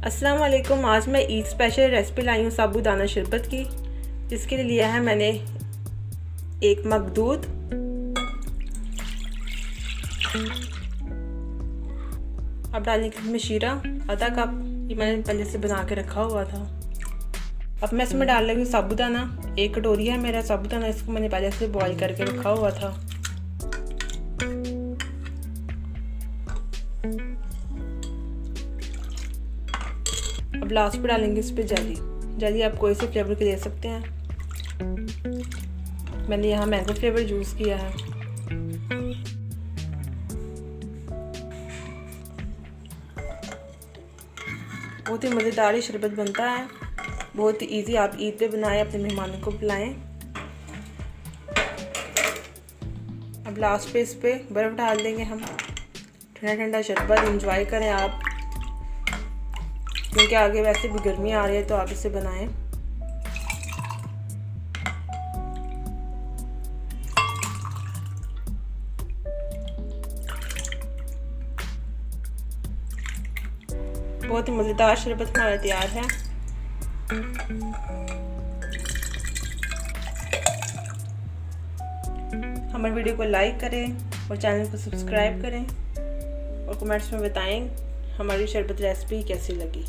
अस्सलाम वालेकुम। आज मैं ईद स्पेशल रेसिपी लाई हूँ साबूदाना शरबत की, जिसके लिए लिया है मैंने 1 मग दूध, अब डालने के लिए शीरा आधा कप, ये मैंने पहले से बना के रखा हुआ था। अब मैं इसमें डाल रही हूँ साबूदाना। 1 कटोरी है मेरा साबूदाना, इसको मैंने पहले से बॉईल करके रखा हुआ था। अब लास्ट पे डालेंगे इस पे जैली आप कोई से फ्लेवर के दे सकते हैं। मैंने यहाँ मैंगो फ्लेवर यूज़ किया है। बहुत ही मज़ेदार शरबत बनता है, बहुत ही ईजी। आप ईद पे बनाएं, अपने मेहमानों को पिलाएं। अब लास्ट पे इस पे बर्फ़ डाल देंगे हम। ठंडा ठंडा शरबत एंजॉय करें आप, क्योंकि आगे वैसे भी गर्मी आ रही है, तो आप इसे बनाएं। बहुत ही मज़ेदार शरबत हमारा तैयार है। हमारे वीडियो को लाइक करें और चैनल को सब्सक्राइब करें और कमेंट्स में बताएं हमारी शरबत रेसिपी कैसी लगी।